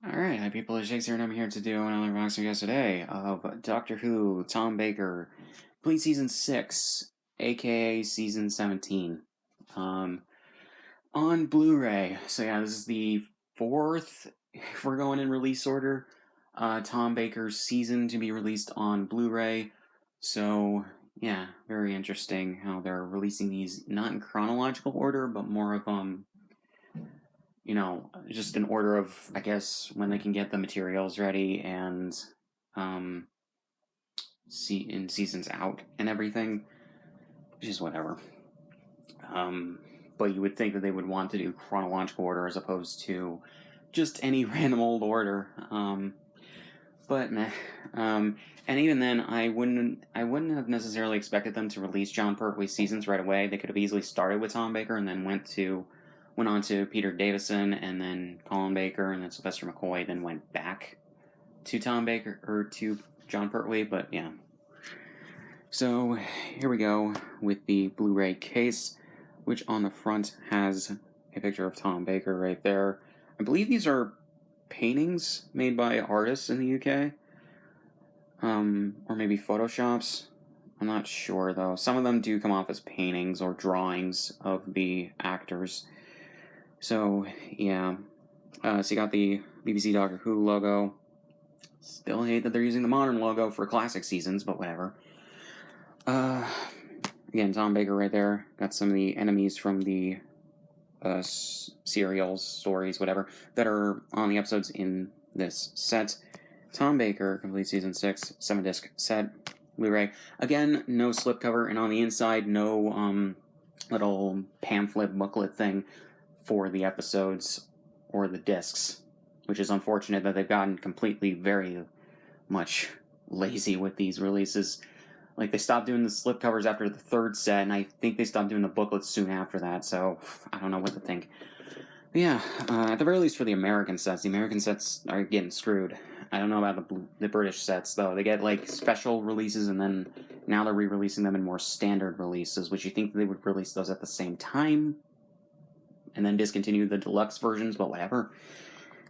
Alright, hi people, it's Shakespeare and I'm here to do another box review today of Doctor Who, Tom Baker, complete season 6, aka season 17, um, on Blu-ray. So yeah, this is the fourth, if we're going in release order, Tom Baker's season to be released on Blu-ray. So yeah, very interesting how they're releasing these not in chronological order, but more of just in order of, I guess, when they can get the materials ready and um, in seasons out and everything, which is whatever. But you would think that they would want to do chronological order as opposed to just any random old order. But meh. And even then, I wouldn't have necessarily expected them to release John Pertwee's seasons right away. They could have easily started with Tom Baker and then went on to Peter Davison and then Colin Baker and then Sylvester McCoy, then went back to Tom Baker or to John Pertwee. But yeah. So here we go with the Blu-ray case, which on the front has a picture of Tom Baker right there. I believe these are paintings made by artists in the UK, or maybe Photoshops. I'm not sure though. Some of them do come off as paintings or drawings of the actors. So yeah, so you got the BBC Doctor Who logo. Still hate that they're using the modern logo for classic seasons, but whatever. Again, Tom Baker right there. Got some of the enemies from the serials, stories, whatever, that are on the episodes in this set. Tom Baker, complete season 6, 7-disc set, Blu-ray. Again, no slipcover, and on the inside, no little pamphlet booklet thing for the episodes or the discs, which is unfortunate that they've gotten completely very much lazy with these releases. Like, they stopped doing the slipcovers after the third set, and I think they stopped doing the booklets soon after that, so I don't know what to think. But yeah, at the very least for the American sets are getting screwed. I don't know about the British sets, though. They get, like, special releases, and then now they're re-releasing them in more standard releases, which you think they would release those at the same time, and then discontinue the deluxe versions, but whatever.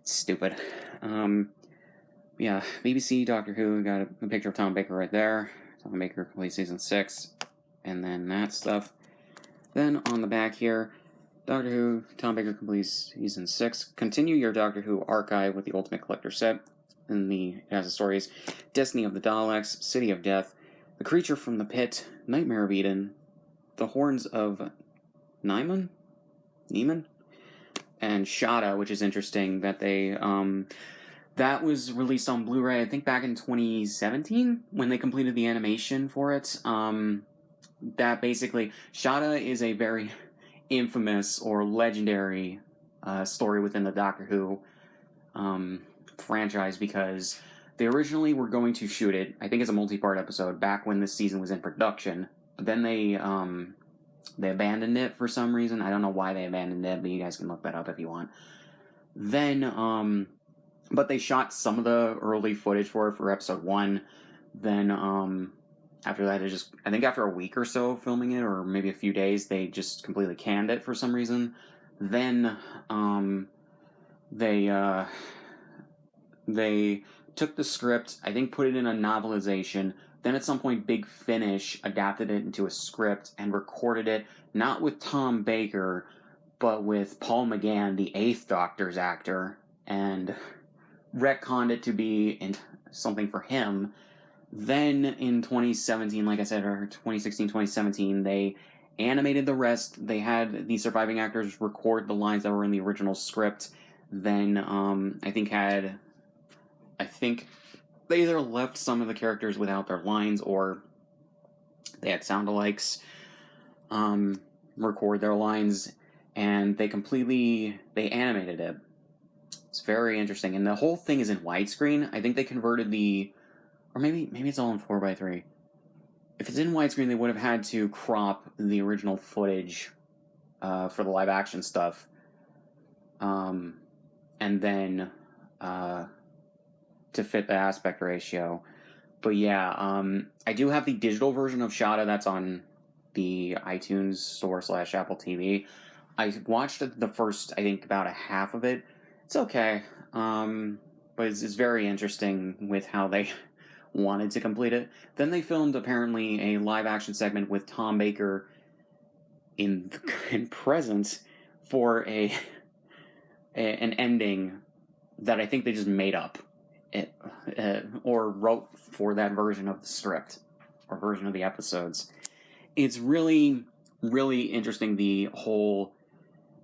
It's stupid. Yeah, BBC Doctor Who, got a picture of Tom Baker right there. Tom Baker complete season 6, and then that stuff. Then on the back here, Doctor Who, Tom Baker complete season 6. Continue your Doctor Who archive with the Ultimate Collector set. And it has the stories Destiny of the Daleks, City of Death, The Creature from the Pit, Nightmare of Eden, The Horns of Niemann, and Shada, which is interesting that they that was released on Blu-ray, I think back in 2017, when they completed the animation for it. That basically, Shada is a very infamous or legendary story within the Doctor Who franchise, because they originally were going to shoot it, I think, as a multi-part episode back when this season was in production. But then they abandoned it for some reason. I don't know why they abandoned it, but you guys can look that up if you want. Then, but they shot some of the early footage for it for episode 1. Then, after that, I think after a week or so filming it, or maybe a few days, they just completely canned it for some reason. Then, they took the script, I think put it in a novelization. Then at some point, Big Finish adapted it into a script and recorded it, not with Tom Baker, but with Paul McGann, the 8th Doctor's actor, and retconned it to be something for him. Then in 2017, like I said, or 2016, 2017, they animated the rest. They had the surviving actors record the lines that were in the original script. Then I think they either left some of the characters without their lines, or they had sound-alikes record their lines, and they animated it. It's very interesting, and the whole thing is in widescreen. I think they converted or maybe it's all in 4:3. If it's in widescreen, they would have had to crop the original footage for the live-action stuff, and then to fit the aspect ratio. But yeah, I do have the digital version of Shada that's on the iTunes store / Apple TV. I watched the first, I think, about a half of it. It's okay. But it's very interesting with how they wanted to complete it. Then they filmed, apparently, a live-action segment with Tom Baker in presence for an ending that I think they just made up. Or wrote for that version of the script, or version of the episodes. It's really, really interesting, the whole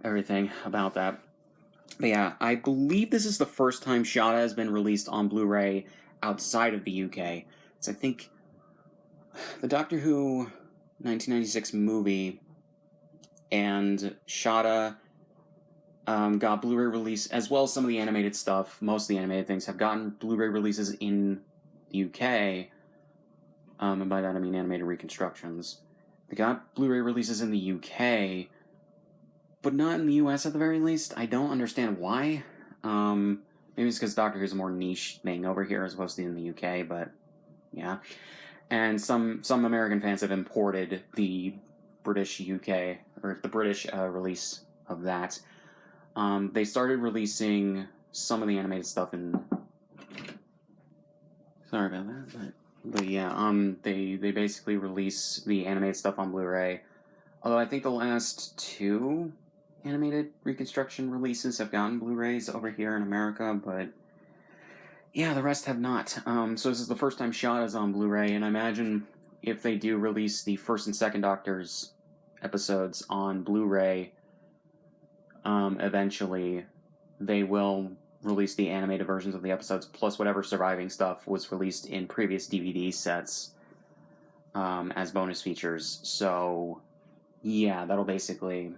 everything about that. But yeah, I believe this is the first time Shada has been released on Blu-ray outside of the UK. So I think the Doctor Who 1996 movie and Shada got Blu-ray release, as well as some of the animated stuff. Most of the animated things have gotten Blu-ray releases in the UK, and by that I mean animated reconstructions. They got Blu-ray releases in the UK, but not in the US at the very least. I don't understand why. Maybe it's because Doctor Who's a more niche thing over here as opposed to in the UK, but yeah. And some American fans have imported the British UK, or the British release of that. They started releasing some of the animated stuff in... Sorry about that, but yeah, they basically release the animated stuff on Blu-ray. Although I think the last 2 animated reconstruction releases have gotten Blu-rays over here in America, but yeah, the rest have not. So this is the first time Shada's on Blu-ray, and I imagine if they do release the first and second Doctor's episodes on Blu-ray, eventually they will release the animated versions of the episodes, plus whatever surviving stuff was released in previous DVD sets as bonus features. So yeah, that'll basically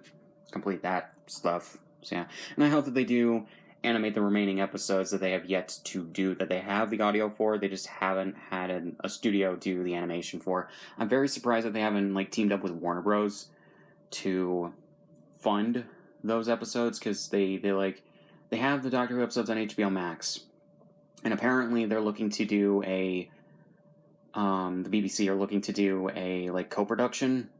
complete that stuff. So yeah, and I hope that they do animate the remaining episodes that they have yet to do, that they have the audio for, they just haven't had a studio do the animation for. I'm very surprised that they haven't teamed up with Warner Bros. To fund those episodes, because they have the Doctor Who episodes on HBO Max, and apparently they're looking to do the BBC are looking to do a co-production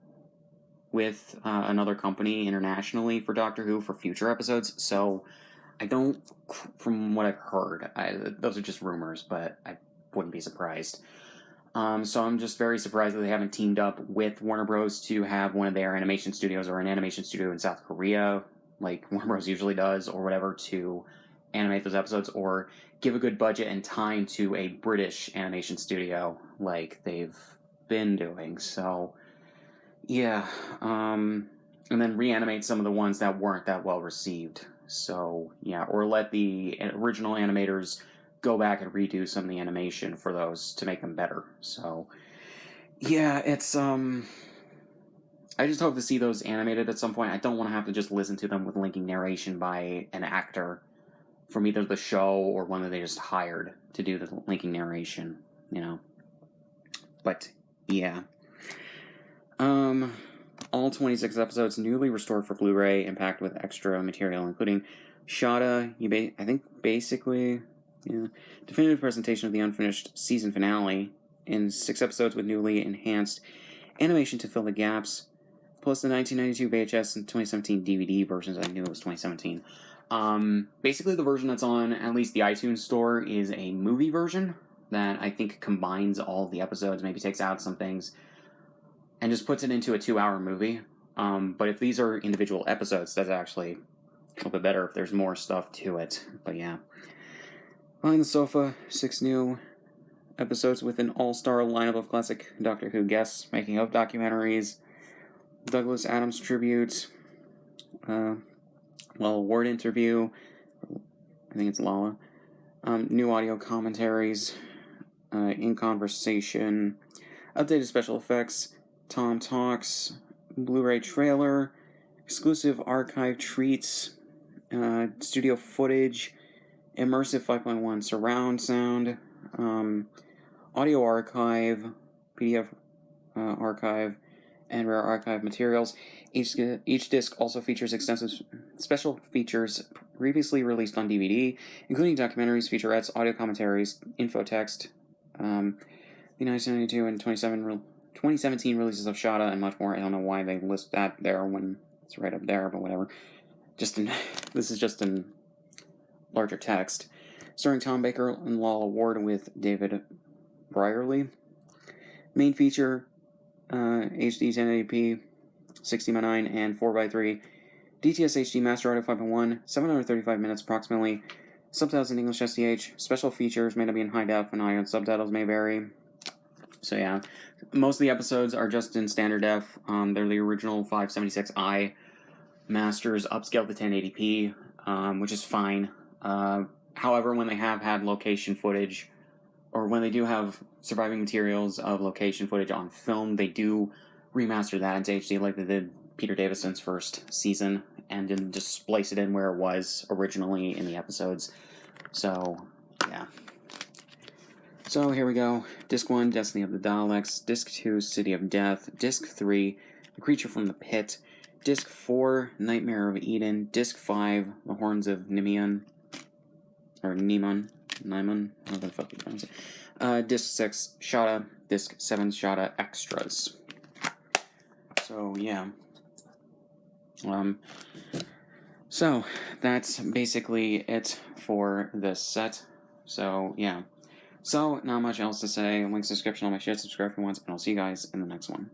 with another company internationally for Doctor Who for future episodes. So I don't, from what I've heard, those are just rumors, but I wouldn't be surprised. So I'm just very surprised that they haven't teamed up with Warner Bros. To have one of their animation studios, or an animation studio in South Korea, like Warner Bros. Usually does, or whatever, to animate those episodes, or give a good budget and time to a British animation studio like they've been doing. So yeah, and then reanimate some of the ones that weren't that well received. So yeah, or let the original animators go back and redo some of the animation for those to make them better. So yeah, it's I just hope to see those animated at some point. I don't want to have to just listen to them with linking narration by an actor from either the show or one that they just hired to do the linking narration, But yeah. All 26 episodes newly restored for Blu-ray and packed with extra material, including Shada, I think basically, definitive presentation of the unfinished season finale in 6 episodes with newly enhanced animation to fill the gaps, plus the 1992 VHS and 2017 DVD versions. I knew it was 2017. Basically, the version that's on at least the iTunes store is a movie version that I think combines all the episodes, maybe takes out some things, and just puts it into a 2-hour movie. But if these are individual episodes, that's actually a little bit better if there's more stuff to it. But yeah. Behind the Sofa, 6 new episodes with an all-star lineup of classic Doctor Who guests, making of documentaries, Douglas Adams tribute, award interview, I think it's Lala, new audio commentaries, In Conversation, updated special effects, Tom Talks, Blu-ray trailer, exclusive archive treats, studio footage, immersive 5.1 surround sound, audio archive, PDF archive, and rare archive materials. Each disc also features extensive special features previously released on DVD, including documentaries, featurettes, audio commentaries, info text, the 1992 and 2017 releases of Shada, and much more. I don't know why they list that there when it's right up there, but whatever. This is just an larger text. Starring Tom Baker and Lala Ward with David Brierley. Main feature, HD 1080p, 60x9 and 4x3. DTS HD Master Audio 5.1, 735 minutes approximately. Subtitles in English SDH. Special features may not be in high def and audio subtitles may vary. So yeah, most of the episodes are just in standard def. They're the original 576i masters, upscaled to 1080p, which is fine. However, when they have had location footage, or when they do have surviving materials of location footage on film, they do remaster that into HD like they did Peter Davison's first season, and then just splice it in where it was originally in the episodes. So, yeah. So, here we go. Disc 1, Destiny of the Daleks. Disc 2, City of Death. Disc 3, The Creature from the Pit. Disc 4, Nightmare of Eden. Disc 5, The Horns of Niman. Or Niman. How the fuck you pronounce it? Disc 6, Shada. Disc 7, Shada Extras. So, yeah. So, that's basically it for this set. So, yeah. So, not much else to say. Links in the description, all my shit, subscribe if you want, and I'll see you guys in the next one.